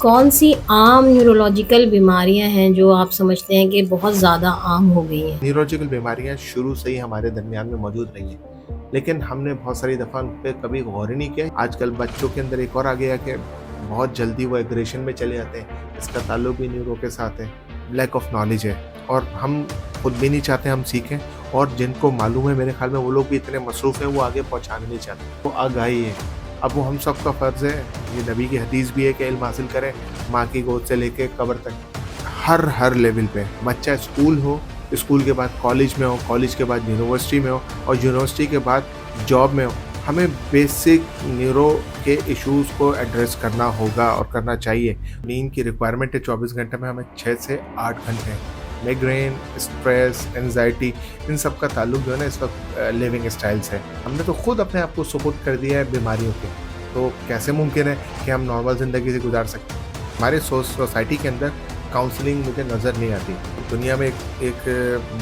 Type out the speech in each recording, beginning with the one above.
कौन सी आम न्यूरोलॉजिकल बीमारियां हैं जो आप समझते हैं कि बहुत ज़्यादा आम हो गई हैं? न्यूरोलॉजिकल बीमारियाँ शुरू से ही हमारे दरमियान में मौजूद रही हैं, लेकिन हमने बहुत सारी दफ़ा उन पे कभी गौर ही नहीं किया। आजकल बच्चों के अंदर एक और आ गया है कि बहुत जल्दी वो एग्रेशन में चले जाते हैं। इसका ताल्लुक भी न्यूरो के साथ है। लैक ऑफ नॉलेज है और हम खुद भी नहीं चाहते हम सीखें, और जिनको मालूम है मेरे ख़्याल में वो लोग भी इतने मसरूफ़ हैं, वो आगे पहुँचाना नहीं चाहते। वो आगाही है। अब वो हम सब का फ़र्ज़ है, ये नबी की हदीस भी है कि इल्म हासिल करें, माँ की गोद से लेके कब्र तक। हर लेवल पे बच्चा स्कूल हो, स्कूल के बाद कॉलेज में हो, कॉलेज के बाद यूनिवर्सिटी में हो और यूनिवर्सिटी के बाद जॉब में हो, हमें बेसिक न्यूरो के इश्यूज़ को एड्रेस करना होगा और करना चाहिए। नींद की रिक्वायरमेंट है 24 घंटे में, हमें 6 से 8 घंटे। माइग्रेन, स्ट्रेस, एंग्ज़ायटी, इन सब का ताल्लुक जो है ना इस वक़्त लिविंग स्टाइल से है। हमने तो खुद अपने आप को सुपुर्द कर दिया है बीमारियों के, तो कैसे मुमकिन है कि हम नॉर्मल ज़िंदगी से गुज़ार सकते हैं? हमारे सोसाइटी के अंदर काउंसलिंग मुझे नज़र नहीं आती। दुनिया में एक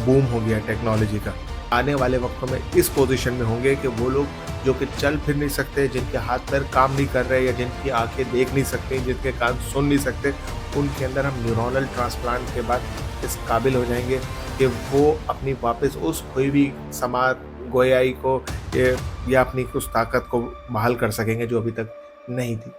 बूम हो गया टेक्नोलॉजी का। आने वाले वक्तों में इस पोजीशन में होंगे कि वो लोग जो कि चल फिर नहीं सकते, जिनके हाथ पैर काम नहीं कर रहे या जिनकी आंखें देख नहीं सकती, जिनके कान सुन नहीं सकते, उनके अंदर हम न्यूरोनल ट्रांसप्लांट के बाद इस काबिल हो जाएंगे कि वो अपनी वापस उस खोई हुई समात गोयाई को या अपनी उस ताकत को बहाल कर सकेंगे जो अभी तक नहीं थी।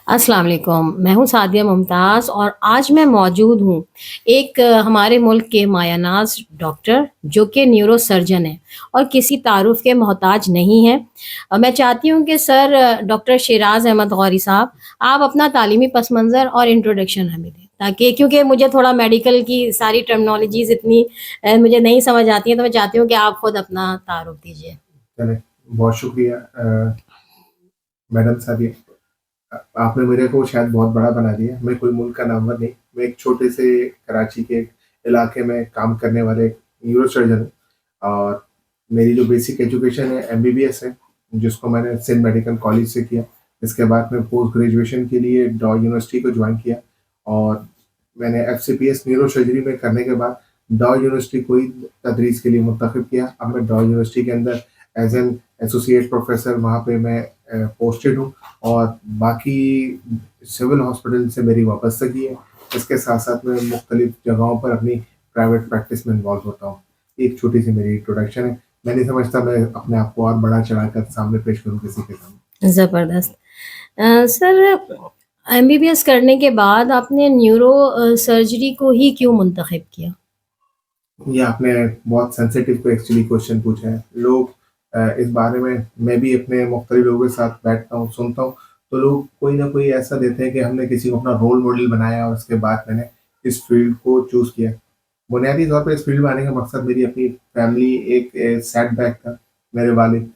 अस्सलाम वालेकुम, मैं हूँ सादिया मुमताज़ और आज मैं मौजूद हूँ एक हमारे मुल्क के मायानाज़ डॉक्टर जो कि न्यूरो सर्जन हैं और किसी तारुफ़ के मोहताज नहीं हैं। मैं चाहती हूँ कि सर डॉक्टर शिराज़ अहमद गौरी साहब, आप अपना तालीमी पस मंज़र और इंट्रोडक्शन हमें दें, ताकि क्योंकि मुझे थोड़ा मेडिकल की सारी टर्मिनोलॉजीज़ इतनी मुझे नहीं समझ आती हैं, तो मैं चाहती हूँ कि आप खुद अपना तारुफ़ दीजिए। चलें, बहुत शुक्रिया मैडम सादिया। आपने मेरे को शायद बहुत बड़ा बना दिया। मैं कोई मुल्क का नामवर नहीं, मैं एक छोटे से कराची के एक इलाके में काम करने वाले एक न्यूरो सर्जन हूँ, और मेरी जो बेसिक एजुकेशन है एमबीबीएस है, जिसको मैंने सिंध मेडिकल कॉलेज से किया। इसके बाद मैं पोस्ट ग्रेजुएशन के लिए डॉ यूनिवर्सिटी को ज्वाइन किया, और मैंने एफसीपीएस न्यूरो सर्जरी में करने के बाद डॉ यूनिवर्सिटी को ही तदरीस के लिए मुंतखब किया। अब मैं डॉ यूनिवर्सिटी के अंदर एज एन एसोसिएट प्रोफेसर वहाँ पे मैं पोस्टेड हूँ, और बाकी सिविल हॉस्पिटल से मेरी वाबस्तगी है। इसके साथ-साथ मैं मुख्तलिफ जगहों पर अपनी प्राइवेट प्रैक्टिस में इन्वॉल्व होता हूँ। एक छोटी-सी मेरी इंट्रोडक्शन है। मैं नहीं समझता मैं अपने आप को और बढ़ा-चढ़ा कर सामने पेश करूँ किसी के सामने। ज़बरदस्त। सर एमबीबीएस करने के बाद आपने न्यूरो सर्जरी को ही क्यों मुंतखब किया? ये आपने बहुत सेंसिटिव को एक्चुअली क्वेश्चन पूछा है। लोग इस बारे में, मैं भी अपने मुख्तलिफ लोगों के साथ बैठता हूँ, सुनता हूँ, तो लोग कोई ना कोई ऐसा देते हैं कि हमने किसी को अपना रोल मॉडल बनाया और उसके बाद मैंने इस फ़ील्ड को चूज़ किया। बुनियादी तौर पे इस फ़ील्ड में आने का मकसद मेरी अपनी फैमिली एक सेटबैक था। मेरे वालिद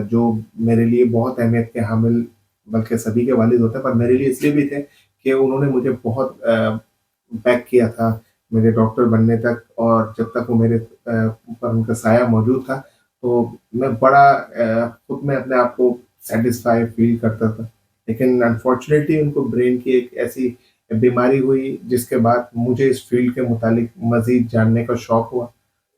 जो मेरे लिए बहुत अहमियत के हामिल, बल्कि सभी के वालिद होते हैं, पर मेरे लिए इसलिए भी थे कि उन्होंने मुझे बहुत बैक किया था मेरे डॉक्टर बनने तक, और जब तक वो मेरे ऊपर उनका साया मौजूद था, तो मैं बड़ा खुद में अपने आप को सैटिस्फाई फ़ील करता था। लेकिन अनफॉर्चुनेटली उनको ब्रेन की एक ऐसी बीमारी हुई जिसके बाद मुझे इस फ़ील्ड के मुतालिक मज़ीद जानने का शौक हुआ,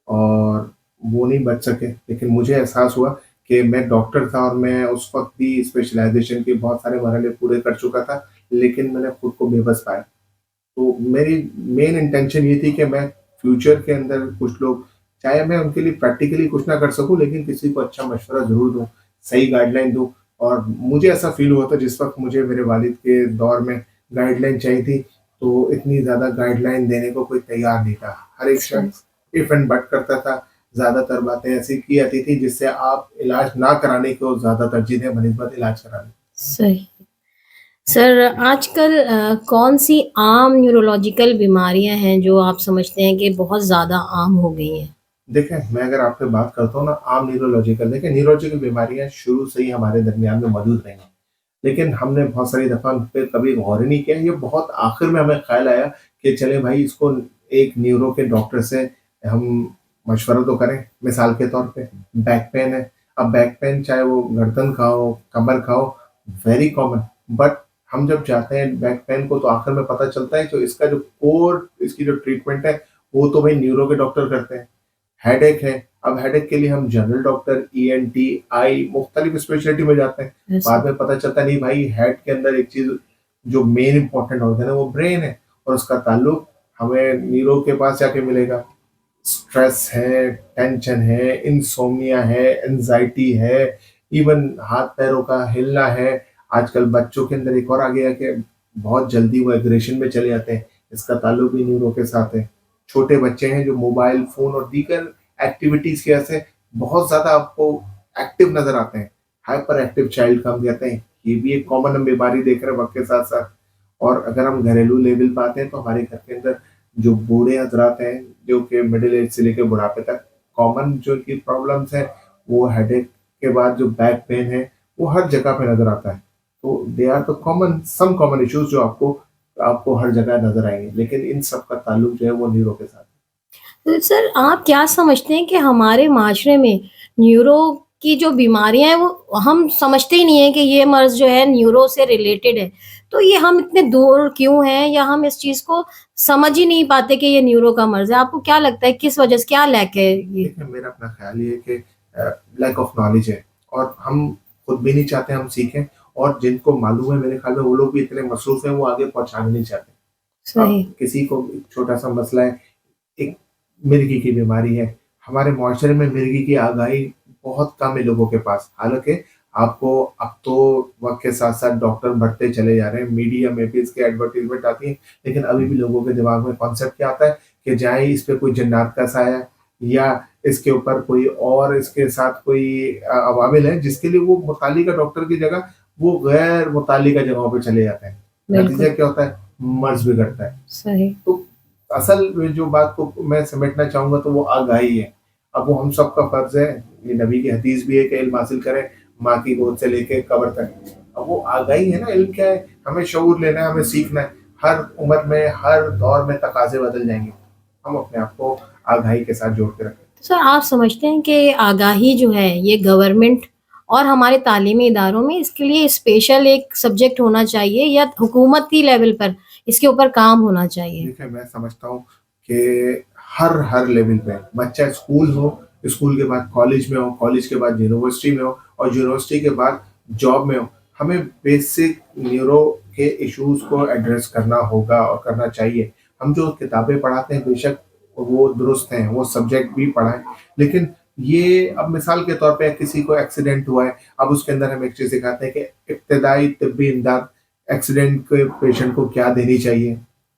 और वो नहीं बच सके। लेकिन मुझे एहसास हुआ कि मैं डॉक्टर था और मैं उस वक़्त भी स्पेशलाइज़ेशन के बहुत सारे मरहले पूरे कर चुका था, लेकिन मैंने खुद को बेबस पाया। तो मेरी मेन इंटेंशन ये थी कि मैं फ्यूचर के अंदर कुछ लोग, चाहे मैं उनके लिए प्रैक्टिकली कुछ ना कर सकूँ, लेकिन किसी को अच्छा मशवरा ज़रूर दूँ, सही गाइडलाइन दूँ। और मुझे ऐसा फ़ील हुआ था जिस वक़्त मुझे मेरे वालिद के दौर में गाइडलाइन चाहिए थी, तो इतनी ज़्यादा गाइडलाइन देने को कोई तैयार नहीं था। हर एक सही, शख्स इफ एंड बट करता था। ज़्यादातर बातें ऐसी की जाती थी जिससे आप इलाज ना कराने को ज़्यादा तरजीह दें बनिस्बत इलाज कराने। सही। सर आजकल कौन-सी आम न्यूरोलॉजिकल बीमारियाँ हैं जो आप समझते हैं कि बहुत ज़्यादा आम हो गई हैं? देखें, मैं अगर आपसे बात करता हूँ ना आम न्यूरोलॉजिकल, देखिए न्यूरोलॉजिकल बीमारियाँ शुरू से ही हमारे दरमियान में मौजूद रही हैं। लेकिन हमने बहुत सारी दफ़ा उन पे कभी गौर ही नहीं किया। ये बहुत आखिर में हमें ख़्याल आया कि चले भाई इसको एक न्यूरो के डॉक्टर से हम मशवरा तो करें। मिसाल के तौर पे बैक पेन है। अब बैक पेन चाहे वो गर्दन का हो, कमर का हो, वेरी कॉमन। बट हम जब जाते हैं बैक पेन को, तो आखिर में पता चलता है जो इसका जो कोर इसकी जो ट्रीटमेंट है, वो तो भाई न्यूरो के डॉक्टर करते हैं। हेडेक है, अब हेडेक के लिए हम जनरल डॉक्टर, ईएनटी, आई मुख्तलिफ स्पेशलिटी में जाते हैं। ऐसे बाद में पता चलता है नहीं भाई हेड के अंदर एक चीज़ जो मेन इंपॉर्टेंट ऑर्गन है वो ब्रेन है, और उसका ताल्लुक हमें न्यूरो के पास जाके मिलेगा। स्ट्रेस है, टेंशन है, इंसोम्निया है, एंजाइटी है, इवन हाथ पैरों का हिलना है। आजकल बच्चों के अंदर एक और आ गया कि बहुत जल्दी वो एग्रेशन में चले जाते हैं, इसका ताल्लुक भी न्यूरो के साथ है। छोटे बच्चे हैं जो मोबाइल फोन और दीगर एक्टिविटीज की वजह से बहुत ज्यादा आपको एक्टिव नजर आते हैं, हाइपर एक्टिव चाइल्ड का हम कहते हैं। ये भी एक कॉमन हम बीमारी देख रहे हैं वक्त के साथ साथ। और अगर हम घरेलू लेवल पे आते हैं तो हमारे घर के अंदर जो बूढ़े हजरात हैं, जो कि मिडिल एज से लेकर बुढ़ापे तक कॉमन जो इनकी प्रॉब्लम्स है, वो हेडेक के बाद जो बैक पेन है वो हर जगह पे नजर आता है। तो they are the common some common issues जो आपको आपको हर जगह नजर आएंगे, लेकिन इन सब का ताल्लुक जो है वो न्यूरो के साथ है। तो सर आप क्या समझते हैं कि हमारे माशरे में न्यूरो की जो बीमारियां हैं वो हम समझते ही नहीं है कि ये मर्ज जो है न्यूरो से रिलेटेड है, तो ये हम इतने दूर क्यों हैं या हम इस चीज को समझ ही नहीं पाते कि ये न्यूरो का मर्ज है? आपको क्या लगता है किस वजह से क्या लैक है ये? देखिए, मेरा अपना ख्याल ये है कि लैक ऑफ नॉलेज है, और हम खुद भी नहीं चाहते हम सीखें, और जिनको मालूम है मेरे ख्याल में वो लोग भी इतने मसरूफ हैं वो आगे पहुंचाना नहीं चाहते। अब सही। किसी को एक छोटा सा मसला है, एक मिर्गी की बीमारी है, हमारे मुआशरे में मिर्गी की आगाही बहुत कम है लोगों के पास। हालांकि आपको अब तो वक्त के साथ साथ डॉक्टर बढ़ते चले जा रहे हैं, मीडिया में भी इसके एडवर्टीजमेंट आती है, लेकिन अभी भी लोगों के दिमाग में कॉन्सेप्ट क्या आता है कि जाए इस पे कोई जन्नात का साया, या इसके ऊपर कोई और इसके साथ कोई अवामिल है जिसके लिए वो मुतालिका डॉक्टर की जगह वो गैर मुतालिका जगहों पे चले जाते हैं। नतीजा बिल्कुल। क्या होता है? मर्ज बिगड़ता है। सही। तो असल में जो बात को मैं समेटना चाहूँगा तो वो आगाही है। अब वो हम सबका फ़र्ज़ है, ये नबी की हदीस भी है कि इल्म हासिल करें माँ की गोद से लेके कब्र तक। अब वो आगाही है ना, इल्म क्या है? हमें शऊर लेना है, हमें सीखना है। हर उम्र में, हर दौर में तकाज़े बदल जाएँगे। हम अपने आप को आगाही के साथ जोड़ के रखें। तो सर आप समझते हैं कि आगाही जो है ये गवर्नमेंट और हमारे तालीमी इदारों में इसके लिए स्पेशल एक सब्जेक्ट होना चाहिए या हुकूमती लेवल पर इसके ऊपर काम होना चाहिए? देखिए, मैं समझता हूँ कि हर लेवल पे, बच्चा स्कूल हो, स्कूल के बाद कॉलेज में हो, कॉलेज के बाद यूनिवर्सिटी में हो, और यूनिवर्सिटी के बाद जॉब में हो, हमें बेसिक न्यूरो के इश्यूज को एड्रेस करना होगा और करना चाहिए। हम जो किताबें पढ़ाते हैं बेशक वो दुरुस्त हैं, वो सब्जेक्ट भी पढ़ाएं, लेकिन ये अब मिसाल के तौर पे किसी को एक्सीडेंट हुआ है, अब उसके अंदर हम एक चीज सिखाते हैं कि इब्तदाई तिब्बी इमदाद एक्सीडेंट के पेशेंट को क्या देनी चाहिए।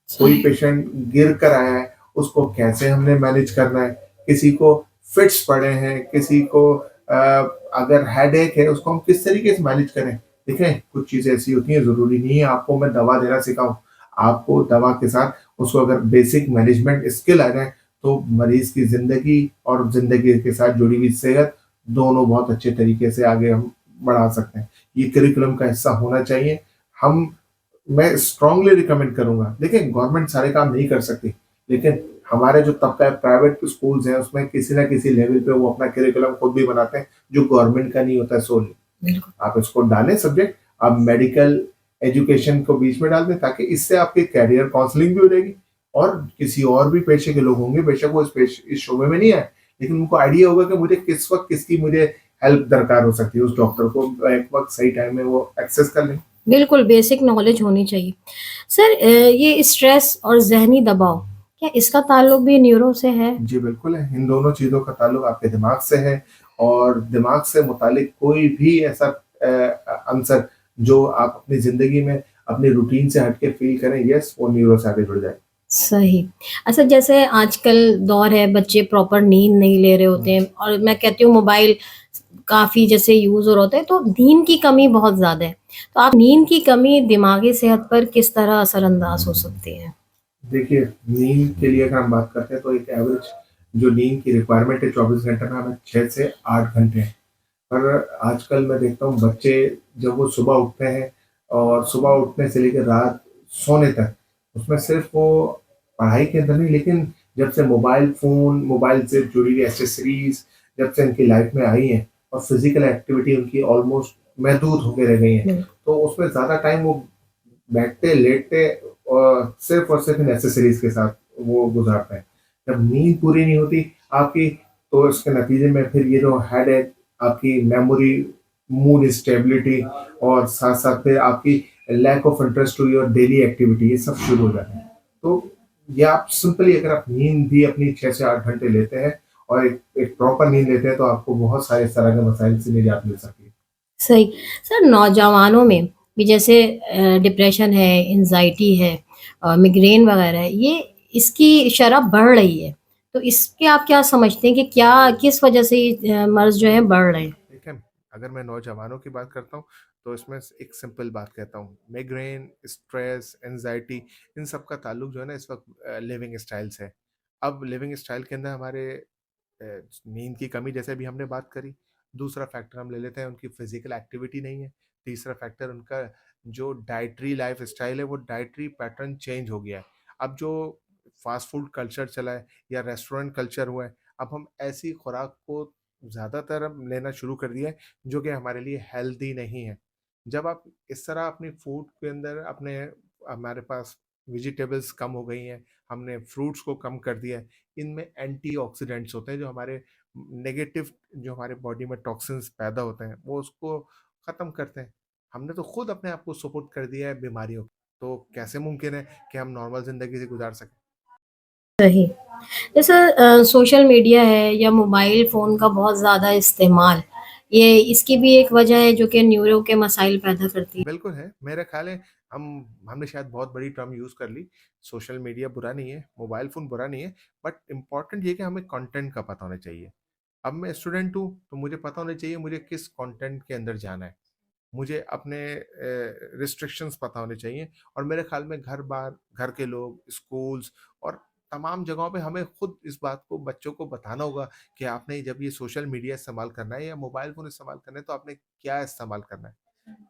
कोई सही। पेशेंट गिर कर आया है, उसको कैसे हमने मैनेज करना है। किसी को फिट्स पड़े हैं, किसी को अगर हेडेक है उसको हम किस तरीके से मैनेज करें। देखें, कुछ चीज़ें ऐसी होती हैं, ज़रूरी नहीं है आपको मैं दवा देना सिखाऊं। आपको दवा के साथ उसको अगर बेसिक मैनेजमेंट स्किल आ जाए तो मरीज की ज़िंदगी और ज़िंदगी के साथ जुड़ी हुई सेहत दोनों बहुत अच्छे तरीके से आगे हम बढ़ा सकते हैं। ये करिकुलम का हिस्सा होना चाहिए। हम मैं स्ट्रांगली रिकमेंड करूंगा। देखिए, गवर्नमेंट सारे काम नहीं कर सकती, लेकिन हमारे जो तबका है प्राइवेट स्कूल्स हैं उसमें किसी ना किसी लेवल पे वो अपना करिकुलम खुद भी बनाते हैं जो गवर्नमेंट का नहीं होता है सोल। बिल्कुल। आप इसको डालें सब्जेक्ट, आप मेडिकल एजुकेशन को बीच में डाल दें, ताकि इससे आपकी कैरियर काउंसलिंग भी हो जाएगी, और किसी और भी पेशे के लोग होंगे, बेशक वो इस शोबे में नहीं आए, लेकिन उनको आइडिया होगा कि मुझे किस वक्त किसकी मुझे हेल्प दरकार हो सकती है, उस डॉक्टर को एक वक्त सही टाइम में वो एक्सेस कर लें। बिल्कुल बेसिक नॉलेज होनी चाहिए। सर ये स्ट्रेस और ज़हनी दबाव, क्या इसका ताल्लुक भी न्यूरो से है? जी, बिल्कुल है। इन दोनों चीज़ों का ताल्लुक आपके दिमाग से है, और दिमाग से मुतालिक कोई भी ऐसा अंसर जो आप अपनी ज़िंदगी में अपनी रूटीन से हट के फ़ील करें, यस, वो न्यूरो से आगे जुड़ जाए। सही। अच्छा जैसे आजकल दौर है बच्चे प्रॉपर नींद नहीं ले रहे होते हैं और मैं कहती हूँ मोबाइल काफ़ी जैसे यूज़ हो रहा होता है तो नींद की कमी बहुत ज़्यादा है। तो आप नींद की कमी दिमागी सेहत पर किस तरह असरअंदाज़ हो सकती है? देखिए, नींद के लिए अगर हम बात करते हैं तो एक एवरेज जो नींद की रिक्वायरमेंट है 24 घंटे में, हमें 6 से 8 घंटे है। पर आजकल मैं देखता हूँ बच्चे जब वो सुबह उठते हैं, और सुबह उठने से लेकर रात सोने तक, उसमें सिर्फ वो पढ़ाई के अंदर नहीं, लेकिन जब से मोबाइल फ़ोन, मोबाइल से जुड़ी हुई एक्सेसरीज़ जब से उनकी लाइफ में आई हैं, और फिज़िकल एक्टिविटी उनकी ऑलमोस्ट महदूद होके रह गई हैं, हुँ। तो उसमें ज़्यादा टाइम वो बैठते, लेटते और सिर्फ इन एक्सेसरीज़ के साथ वो गुज़ारते हैं। जब नींद पूरी नहीं होती आपकी, तो इसके नतीजे में फिर ये जो हेडेक, आपकी मेमोरी, मूड स्टेबिलिटी, और साथ-साथ फिर आपकी lack of interest to your daily activity, ये सब शुरू हो जाते हैं। तो ये आप सिंपली अगर आप नींद भी अपनी 6 से 8 घंटे लेते हैं और एक प्रॉपर नींद लेते हैं तो आपको बहुत सारे इस तरह के मसाइल से निजात मिल सकती है। सही। सर नौजवानों में भी जैसे डिप्रेशन है, एंग्ज़ायटी है मिग्रेन वग़ैरह है, ये इसकी शरह बढ़ रही है। तो इसके आप क्या समझते हैं कि क्या किस वजह से ये मर्ज़ जो है बढ़ रहे हैं? देखिए, अगर मैं नौजवानों की बात करता हूँ, तो इसमें स एक सिंपल बात कहता हूँ, माइग्रेन, स्ट्रेस, एंग्ज़ायटी, इन सब का ताल्लुक जो है ना इस वक़्त लिविंग स्टाइल से है। अब लिविंग स्टाइल के अंदर हमारे नींद की कमी जैसे अभी हमने बात करी, दूसरा फैक्टर हम ले लेते हैं उनकी फिज़िकल एक्टिविटी नहीं है, तीसरा फैक्टर उनका जो डाइटरी लाइफ़स्टाइल है, वो डाइटरी पैटर्न चेंज हो गया है। अब जो फ़ास्ट फूड कल्चर चला है या रेस्टोरेंट कल्चर हुआ है, अब हम ऐसी खुराक को ज़्यादातर अब लेना शुरू कर दिया है, जो कि हमारे लिए हेल्दी नहीं है। जब आप इस तरह अपनी फूड के अंदर अपने हमारे पास वेजिटेबल्स कम हो गई हैं, हमने फ्रूट्स को कम कर दिया है, इनमें एंटीऑक्सीडेंट्स होते हैं जो हमारे नेगेटिव जो हमारे बॉडी में टॉक्सिन्स पैदा होते हैं, वो उसको ख़त्म करते हैं। हमने तो खुद अपने आप को सुपुर्द कर दिया है बीमारियों को, तो कैसे मुमकिन है कि हम नॉर्मल ज़िंदगी से गुज़ार सकें? सही। जैसे सोशल मीडिया है या मोबाइल फ़ोन का बहुत ज़्यादा इस्तेमाल, ये इसकी भी एक वजह है जो कि न्यूरो के मसाइल पैदा करती है। बिल्कुल है, मेरा ख़्याल है हमने शायद बहुत बड़ी टर्म यूज़ कर ली। सोशल मीडिया बुरा नहीं है, मोबाइल फ़ोन बुरा नहीं है, बट इम्पोर्टेंट ये है कि हमें कंटेंट का पता होना चाहिए। अब मैं स्टूडेंट हूँ, तो मुझे पता होना चाहिए मुझे किस कंटेंट के अंदर जाना है। मुझे अपने रिस्ट्रिक्शंस पता होने चाहिए और मेरे ख़्याल में घर-बार, घर के लोग, स्कूल्स और तमाम जगहों पे हमें खुद इस बात को बच्चों को बताना होगा कि आपने जब ये सोशल मीडिया इस्तेमाल करना है या मोबाइल फ़ोन इस्तेमाल करना है, तो आपने क्या इस्तेमाल करना है।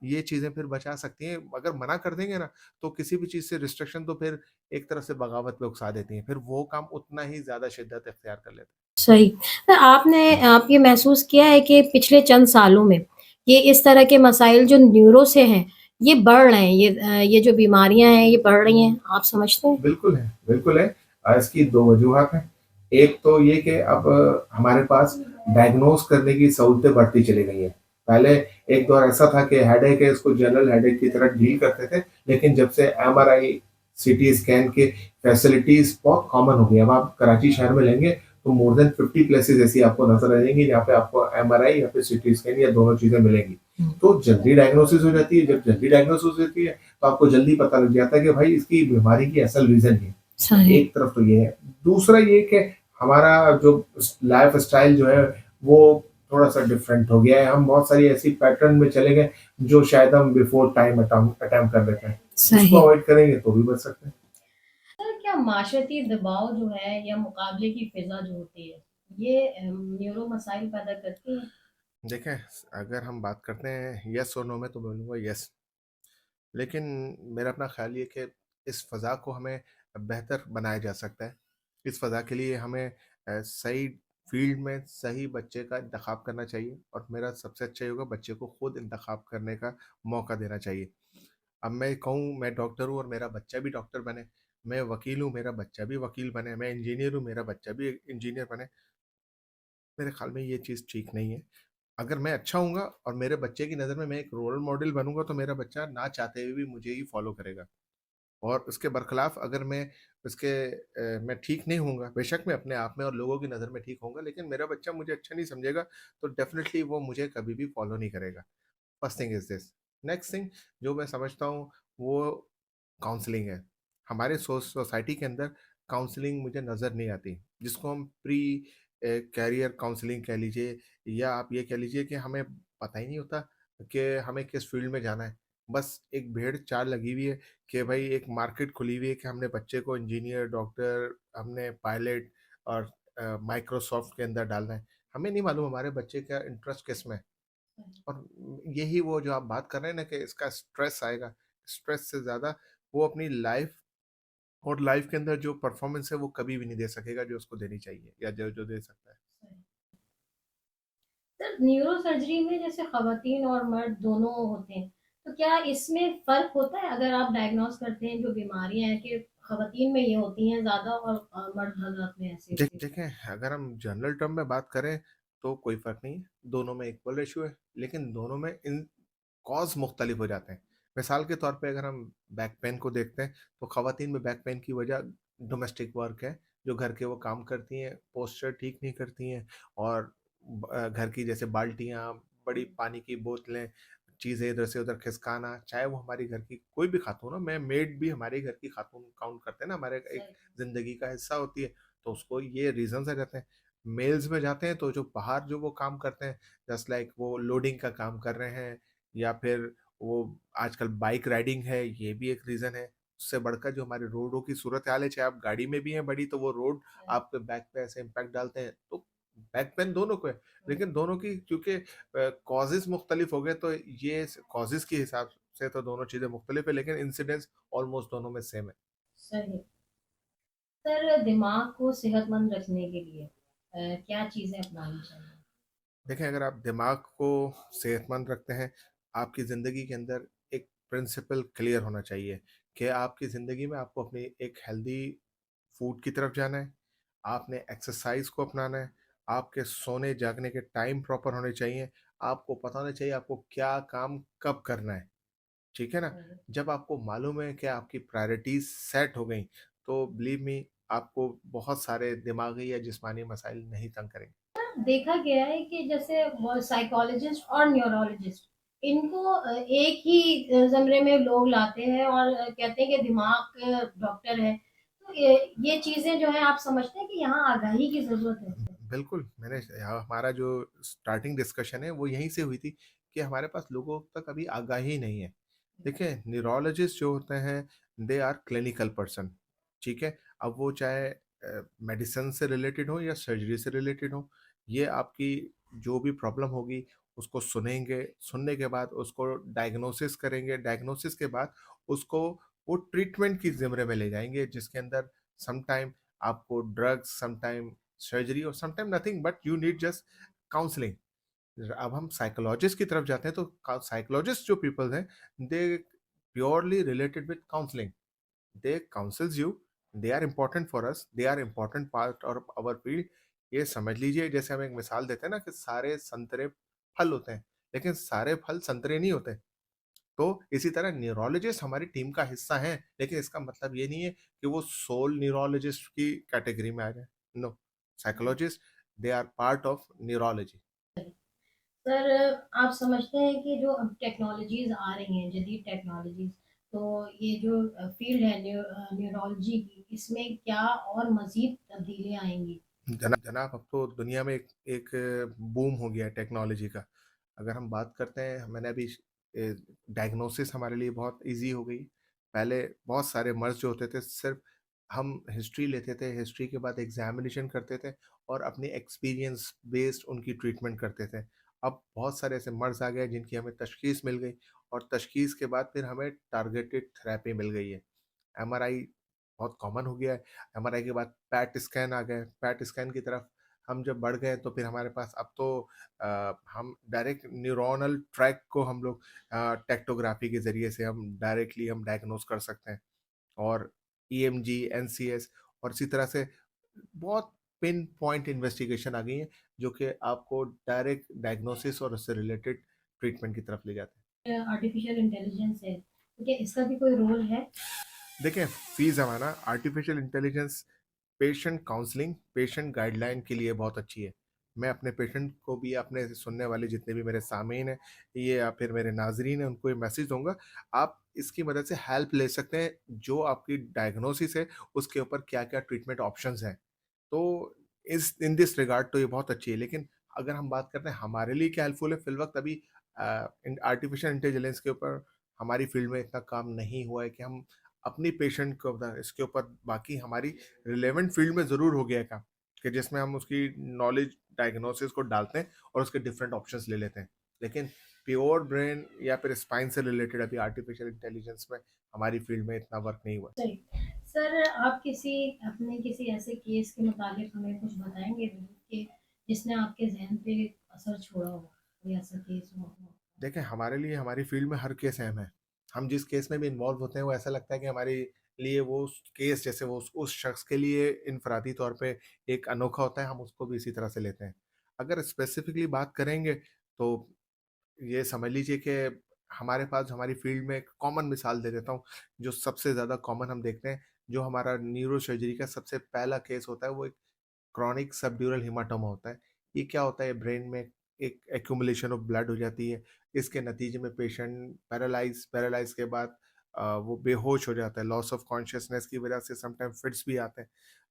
ये चीज़ें फिर बचा सकती हैं, अगर मना कर देंगे ना, तो किसी भी चीज़ से रिस्ट्रिक्शन तो फिर एक तरह से बगावत पे उकसा देती हैं, फिर वो काम उतना ही ज़्यादा शिद्दत इख्तियार कर लेता है। सही। तो आप ये महसूस किया है कि पिछले चंद सालों में ये इस तरह के मसाइल जो न्यूरो से हैं, ये बढ़ रहे हैं, ये जो बीमारियाँ हैं, ये बढ़ रही हैं, आप समझते हैं? बिल्कुल है, बिल्कुल है। इसकी 2 वजूहात हैं। एक तो ये कि अब हमारे पास डायग्नोज़ करने की सहूलतें बढ़ती चली गई हैं। पहले एक दौर ऐसा था कि हेडेक है, इसको जनरल हेडेक की तरह डील करते थे, लेकिन जब से एमआरआई, सीटी स्कैन की फैसिलिटीज़ बहुत कॉमन हो गई हैं। अब आप कराची शहर में लेंगे, तो मोर देन 50 प्लेसेस ऐसी आपको नज़र आ जाएँगी, जहाँ पे आपको एमआरआई या फिर सीटी स्कैन या दोनों चीज़ें मिलेंगी। हुँ। तो जल्दी डायग्नोसिस हो जाती है, जब जल्दी डायग्नोसिस हो जाती है, तो आपको जल्दी पता लग जाता है कि भाई इसकी बीमारी की असल रीज़न ये है। सही। एक तरफ तो ये है। दूसरा ये कि हमारा जो लाइफ़स्टाइल जो है वो थोड़ा-सा डिफरेंट हो गया है। हम बहुत सारी ऐसी पैटर्न में चले गए जो शायद हम बिफोर टाइम अटेम्प्ट कर लेते हैं। उसको सही। अवॉइड करेंगे तो भी बच सकते हैं। सर क्या माशरती दबाव जो है या मुकाबले की फ़िज़ा जो होती है, ये न्यूरो मसाइल पैदा करती है? देखें, अगर हम बात करते हैं येस और नो में तो बोलूँगा येस। लेकिन मेरा अपना ख़्याल ये है कि इस फ़ज़ा को हमें बेहतर बनाया जा सकता है। इस फ़ज़ा के लिए हमें सही फ़ील्ड में सही बच्चे का इंतख़ाब करना चाहिए और मेरा सबसे अच्छा ये होगा बच्चे को खुद इंतख़ाब करने का मौका देना चाहिए। अब मैं कहूँ मैं डॉक्टर हूँ और मेरा बच्चा भी डॉक्टर बने, मैं वकील हूँ, मेरा बच्चा भी वकील बने, मैं इंजीनियर हूँ, मेरा बच्चा भी इंजीनियर बने, मेरे ख़्याल में ये चीज़ ठीक नहीं है। अगर मैं अच्छा होऊँगा और मेरे बच्चे की नज़र में मैं एक रोल मॉडल बनूँगा तो मेरा बच्चा ना चाहते हुए भी मुझे ही फ़ॉलो करेगा। और उसके बरखिलाफ़ अगर मैं ठीक नहीं होऊँगा, बेशक मैं अपने आप में और लोगों की नज़र में ठीक होऊँगा, लेकिन मेरा बच्चा मुझे अच्छा नहीं समझेगा, तो डेफ़िनिटली वो मुझे कभी भी फ़ॉलो नहीं करेगा। First thing is this. Next thing जो मैं समझता हूँ वो काउंसलिंग है। हमारे सोसाइटी के अंदर काउंसलिंग मुझे नज़र नहीं आती, जिसको हम कैरियर काउंसलिंग कह लीजिए या आप ये कह लीजिए कि हमें पता ही नहीं होता कि हमें किस फ़ील्ड में जाना है। बस एक भेड़-चाल लगी हुई है कि भई एक मार्केट खुली हुई है कि हमने बच्चे को इंजीनियर, डॉक्टर, हमने पायलट और माइक्रोसॉफ्ट के अंदर डालना है। हमें नहीं मालूम हमारे बच्चे का इंटरेस्ट किसमें है। और यही वो जो आप बात कर रहे हैं ना कि इसका स्ट्रेस आएगा, स्ट्रेस से ज़्यादा वो अपनी लाइफ़ और लाइफ़ के अंदर जो परफ़ॉर्मेंस है वो कभी भी नहीं दे सकेगा जो उसको देनी चाहिए या जो जो दे सकता है। सर न्यूरो सर्जरी में जैसे ख़वातीन और मर्द दोनों होते हैं, तो क्या इसमें फ़र्क होता है अगर आप डायग्नोज़ करते हैं जो बीमारियाँ हैं कि ख़वातीन में ये होती हैं ज़्यादा और मर्द हज़रात में ऐसी होती हैं? देखें अगर हम जनरल टर्म में बात करें तो कोई फ़र्क नहीं है, दोनों में इक्वल रेशियो है, लेकिन दोनों में इन कॉज़ मुख्तलिफ हो जाते हैं। मिसाल के तौर पे अगर हम बैक पेन को देखते हैं, तो ख़वातीन में बैक पेन की वजह डोमेस्टिक वर्क है, जो घर के वो काम करती हैं, पोस्चर ठीक नहीं करती हैं और घर की जैसे बाल्टियाँ, बड़ी पानी की बोतलें, चीज़ें इधर से उधर खिसकाना, चाहे वो हमारी घर की कोई भी खातून हो, मैं मेड भी हमारे घर की खातून काउंट करते हैं ना, हमारे एक ज़िंदगी का हिस्सा होती है, तो उसको ये रीज़न्स आ जाते हैं। मेल्स में जाते हैं तो जो बाहर जो वो काम करते हैं, जस्ट लाइक वो लोडिंग का काम कर रहे हैं या फिर वो आजकल बाइक राइडिंग है, ये भी एक रीज़न है। उससे बढ़कर जो हमारे रोडों की सूरत-हाल है, चाहे आप गाड़ी में भी हैं बड़ी, तो वो रोड आपके बैक पे ऐसे इम्पैक्ट डालते हैं, तो बैक पेन दोनों को है। लेकिन दोनों की क्योंकि कॉजेज़ मुख्तलिफ हो गए, तो ये कॉजेज़ के हिसाब से तो दोनों चीज़ें मुख्तलिफ है, लेकिन इंसिडेंस ऑलमोस्ट दोनों में सेम है। सही। सर, दिमाग को सेहतमंद रखने के लिए क्या चीज़ें अपनानी चाहिए? देखें, अगर आप दिमाग को सेहतमंद रखते हैं, आपकी ज़िंदगी के अंदर एक प्रिंसिपल क्लियर होना चाहिए कि आपकी ज़िंदगी में आपको अपनी एक हेल्दी फूड की तरफ जाना है, आपने एक्सरसाइज़ को अपनाना है, आपके सोने-जागने के टाइम प्रॉपर होने चाहिए, आपको पता होना चाहिए आपको क्या काम कब करना है, ठीक है ना? सही। जब आपको मालूम है कि आपकी प्रायोरिटीज़ सेट हो गई, तो बिलीव मी आपको बहुत सारे दिमागी या जिस्मानी मसाइल नहीं तंग करेंगे। देखा गया है कि जैसे वो साइकोलॉजिस्ट और न्यूरोलॉजिस्ट इनको एक ही ज़मरे में लोग लाते हैं और कहते हैं कि दिमाग डॉक्टर है। तो ये चीज़ें जो है आप समझते हैं कि यहाँ आगाही की ज़रूरत है? बिल्कुल, मैंने हमारा जो स्टार्टिंग डिस्कशन है वो यहीं से हुई थी कि हमारे पास लोगों तक अभी आगाही नहीं है। देखिए, न्यूरोलॉजिस्ट जो होते हैं दे आर क्लिनिकल पर्सन, ठीक है? अब वो चाहे मेडिसिन से रिलेटेड हो या सर्जरी से रिलेटेड हो, ये आपकी जो भी प्रॉब्लम होगी उसको सुनेंगे, सुनने के बाद उसको डायग्नोसिस करेंगे, डायग्नोसिस के बाद उसको वो ट्रीटमेंट की ज़िम्मे में ले जाएँगे जिसके अंदर सम टाइम आपको ड्रग्स, सम टाइम सर्जरी और sometime nothing but you need just counselling. अब हम साइकोलॉजिस्ट की तरफ जाते हैं तो साइकोलॉजिस्ट जो पीपल हैं they purely related with counselling, they counsels you, they are important for us, they are important part of our field. ये समझ लीजिए जैसे हम एक मिसाल देते हैं ना कि सारे संतरे फल होते हैं लेकिन सारे फल संतरे नहीं होते। तो इसी तरह न्यूरोलॉजिस्ट हमारी टीम का हिस्सा हैं, लेकिन इसका मतलब ये नहीं है कि वो सोल न्यूरोलॉजिस्ट की कैटेगरी में आ जाए। No, psychologist they are part of neurology. Sir, आप समझते हैं कि जो अब टेक्नोलॉजीज़ आ रही हैं, जदीद टेक्नोलॉजीज़, तो ये जो फ़ील्ड है न्यूरोलॉजी की, इसमें क्या और मज़ीद तब्दीलियाँ आएँगी? जनाब अब तो दुनिया में एक बूम हो गया है टेक्नोलॉजी का। अगर हम बात करते हैं, मैंने अभी डायग्नोसिस हमारे लिए बहुत ईज़ी हो गई। पहले बहुत सारे मर्ज़ जो होते थे सिर्फ़ हम हिस्ट्री लेते थे, हिस्ट्री के बाद एग्ज़ामिनेशन करते थे और अपनी एक्सपीरियंस बेस्ड उनकी ट्रीटमेंट करते थे। अब बहुत सारे ऐसे मर्ज़ आ गए जिनकी हमें तशख़ीस मिल गई और तशख़ीस के बाद फिर हमें टारगेटेड थेरेपी मिल गई है। एमआरआई बहुत कॉमन हो गया है। एमआरआई के बाद पैट स्कैन आ गए। पैट स्कैन की तरफ हम जब बढ़ गए तो फिर हमारे पास अब तो हम डायरेक्ट न्यूरोनल ट्रैक को हम लोग टेक्टोग्राफी के ज़रिए से हम डायरेक्टली हम डायग्नोज़ कर सकते हैं और ईएमजी, एनसीएस और इसी तरह से बहुत पिन पॉइंट इन्वेस्टिगेशन आ गई है, जो कि आपको डायरेक्ट डायग्नोसिस और उससे रिलेटेड ट्रीटमेंट की तरफ ले जाते हैं। आर्टिफ़िशियल इंटेलिजेंस है, तो क्या इसका भी कोई रोल है? देखिए, फ़ी ज़माना artificial intelligence patient counselling, patient guideline के लिए बहुत अच्छी है। मैं अपने पेशेंट को भी, अपने सुनने वाले जितने भी मेरे सामीन हैं, ये या फिर मेरे नाज़रीन हैं, उनको ये मैसेज दूँगा, आप इसकी मदद से हेल्प ले सकते हैं, जो आपकी डायग्नोसिस है, उसके ऊपर क्या-क्या ट्रीटमेंट ऑप्शंस हैं। तो इस इन दिस रिगार्ड तो ये बहुत अच्छी है, लेकिन अगर हम बात करते हैं हमारे लिए क्या हेल्पफुल है, फ़िलवक़्त अभी इन आर्टिफ़िशियल इंटेलिजेंस के ऊपर हमारी फ़ील्ड में इतना काम नहीं हुआ है कि हम अपनी पेशेंट को इसके ऊपर, बाकी हमारी रिलेवेंट फ़ील्ड में ज़रूर हो गया है काम, कि जिसमें हम उसकी नॉलेज डायग्नोसिस को डालते हैं और उसके डिफरेंट ऑप्शंस ले लेते हैं। लेकिन प्योर ब्रेन या फिर स्पाइन से रिलेटेड अभी आर्टिफ़िशियल इंटेलिजेंस में हमारी फ़ील्ड में इतना वर्क नहीं हुआ। सही। सर, आप अपने किसी ऐसे केस के मुतालिक हमें कुछ बताएँगे कि जिसने आपके ज़हन पे असर छोड़ा हो? कोई ऐसा केस हो? देखें, हमारे लिए हमारी फ़ील्ड में हर केस अहम है। हम जिस केस में भी इन्वॉल्व होते हैं, वो ऐसा लगता है कि हमारे लिए वो केस जैसे वो उस शख्स के लिए इनफ़रादी तौर पे एक अनोखा होता है, हम उसको भी इसी तरह से लेते हैं। अगर स्पेसिफ़िकली बात करेंगे, तो ये समझ लीजिए कि हमारे पास हमारी फील्ड में एक कॉमन मिसाल दे देता हूँ, जो सबसे ज़्यादा कॉमन हम देखते हैं, जो हमारा न्यूरोसर्जरी का सबसे पहला केस होता है, वो एक क्रॉनिक सबड्यूरल हेमाटोमा होता है। ये क्या होता है, ब्रेन में एक एक्यूमुलेशन ऑफ ब्लड हो जाती है। इसके नतीजे में पेशेंट पैरालाइज़ के बाद वो बेहोश हो जाता है, लॉस ऑफ कॉन्शियसनेस की वजह से समटाइम फिट्स भी आते हैं।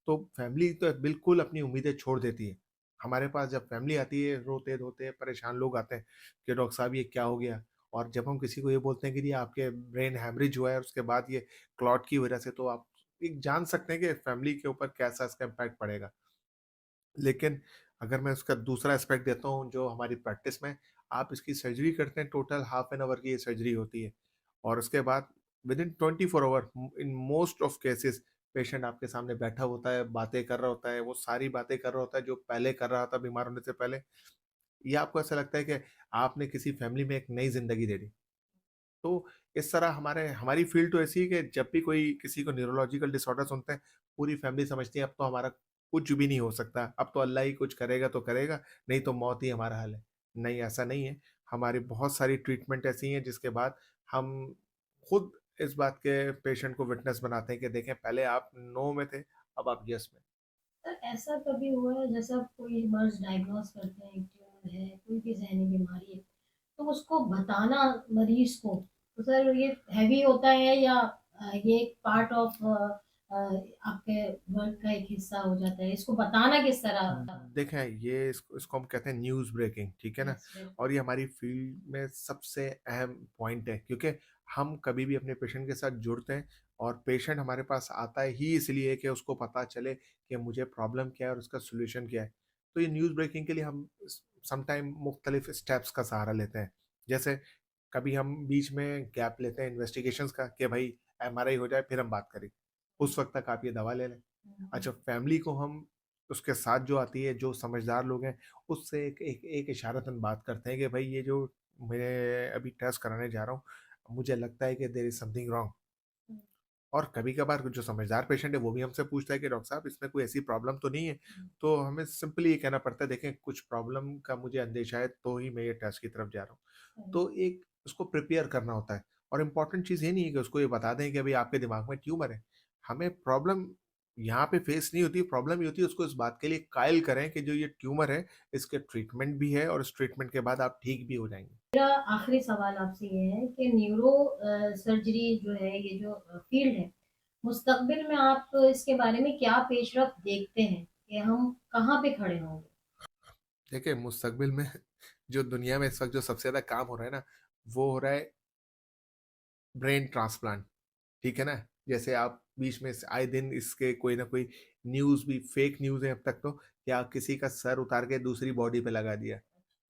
तो फैमिली तो बिल्कुल अपनी उम्मीदें छोड़ देती है। हमारे पास जब फैमिली आती है, रोते-धोते परेशान लोग आते हैं कि डॉक्टर साहब ये क्या हो गया? और जब हम किसी को ये बोलते हैं कि जी आपके ब्रेन हैमरेज हुआ है और उसके बाद ये क्लॉट की वजह से, तो आप एक जान सकते हैं कि फैमिली के ऊपर कैसा इसका इम्पैक्ट पड़ेगा। लेकिन अगर मैं उसका दूसरा एस्पेक्ट देता हूँ, जो हमारी प्रैक्टिस में आप इसकी सर्जरी करते हैं, टोटल हाफ एन आवर की ये सर्जरी होती है और उसके बाद within 24 hour in most of cases patient आपके सामने बैठा होता है, बातें कर रहा होता है, वो सारी बातें कर रहा होता है जो पहले कर रहा था बीमार होने से पहले। ये आपको ऐसा लगता है कि आपने किसी फैमिली में एक नई ज़िंदगी दे दी। तो इस तरह हमारी फ़ील्ड तो ऐसी है कि जब भी कोई किसी को न्यूरोलॉजिकल डिसऑर्डर सुनते हैं, पूरी फैमिली समझती है अब तो हमारा कुछ भी नहीं हो सकता, अब तो अल्लाह ही कुछ करेगा तो करेगा, नहीं तो मौत ही हमारा हल है। नहीं, ऐसा नहीं है। हमारी बहुत सारी ट्रीटमेंट ऐसी हैं जिसके बाद हम खुद इस बात के पेशेंट को विटनेस बनाते हैं कि देखें पहले आप नो में थे, अब आप येस में। सर ऐसा कभी हुआ है जैसा कोई मर्ज डायग्नोस करते हैं, ट्यूमर है, कोई भी ज़हनी बीमारी है, तो उसको बताना मरीज को, तो सर ये हैवी होता है या ये एक पार्ट ऑफ आपके वर्क का एक हिस्सा हो जाता है, इसको बताना किस तरह होता देखें ये इसको इसको हम कहते हैं न्यूज़ ब्रेकिंग, ठीक है है? ना? यस बिल्कुल। और ये हमारी फ़ील्ड में सबसे अहम पॉइंट है क्योंकि हम कभी भी अपने पेशेंट के साथ जुड़ते हैं और पेशेंट हमारे पास आता है ही इसलिए कि उसको पता चले कि मुझे प्रॉब्लम क्या है और उसका सॉल्यूशन क्या है। तो ये न्यूज़ ब्रेकिंग के लिए हम समटाइम मुख्तलिफ स्टेप्स का सहारा लेते हैं। जैसे कभी हम बीच में गैप लेते हैं इन्वेस्टिगेशंस का कि भाई एमआरआई हो जाए फिर हम बात करें। उस वक़्त तक आप ये दवा ले लें। अच्छा, फैमिली को हम उसके साथ जो आती है, जो समझदार लोग हैं, उससे एक इशारतन बात करते हैं कि भाई ये जो मैं अभी टेस्ट कराने जा रहा हूँ, मुझे लगता है कि देयर इज़ समथिंग रॉन्ग। और कभी-कभार जो समझदार पेशेंट है, वो भी हमसे पूछता है कि डॉक्टर साहब इसमें कोई ऐसी प्रॉब्लम तो नहीं है? तो हमें सिंपली ये कहना पड़ता है देखें कुछ प्रॉब्लम का मुझे अंदेशा है, तो ही मैं ये टेस्ट की तरफ जा रहा हूँ। तो एक उसको प्रिपेयर करना होता है और इम्पोर्टेंट चीज़ ये नहीं है कि उसको ये बता दें कि अभी आपके दिमाग में ट्यूमर है। हमें प्रॉब्लम यहाँ पे फेस नहीं होती, प्रॉब्लम ये होती है उसको इस बात के लिए कायल करें कि जो ये ट्यूमर है, इसके ट्रीटमेंट भी है और इस ट्रीटमेंट के बाद आप ठीक भी हो जाएँगे। मेरा आखिरी सवाल आपसे ये है कि न्यूरो सर्जरी जो है, ये जो फील्ड है, मुस्तकबिल में आप इसके बारे में क्या पेशरफ्त देखते हैं कि हम कहाँ पे खड़े होंगे? देखिए, मुस्तकबिल में जो दुनिया में इस वक़्त जो सबसे ज़्यादा काम हो रहा है ना, वो हो रहा है ब्रेन ट्रांसप्लांट, ठीक है ना? जैसे आप बीच में आए दिन इसके कोई ना कोई न्यूज़ भी फेक न्यूज़ है अब तक तो, या किसी का सर उतार के दूसरी बॉडी पे लगा दिया,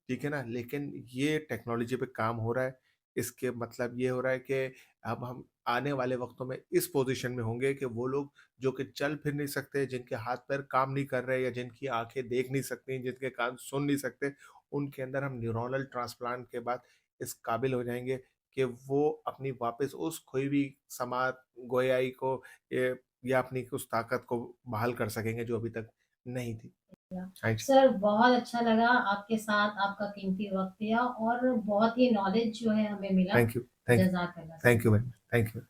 ठीक है ना? लेकिन ये टेक्नोलॉजी पे काम हो रहा है। इसके मतलब ये हो रहा है कि अब हम आने वाले वक़्तों में इस पोज़ीशन में होंगे कि वो लोग जो कि चल फिर नहीं सकते, जिनके हाथ-पैर काम नहीं कर रहे या जिनकी आँखें देख नहीं सकती, जिनके कान सुन नहीं सकते, उनके अंदर हम न्यूरोनल ट्रांसप्लांट के बाद इस काबिल हो जाएँगे कि वो अपनी वापस उस खोई हुई समात गोयाई को ए या अपनी उस ताकत को बहाल कर सकेंगे जो अभी तक नहीं थी। हाँ जी। सर बहुत अच्छा लगा आपके साथ आपका कीमती वक़्त दिया और बहुत ही नॉलेज जो है हमें मिला। थैंक यू, थैंक यू, जज़ाकल्लाह thank sir. You very much, thank you.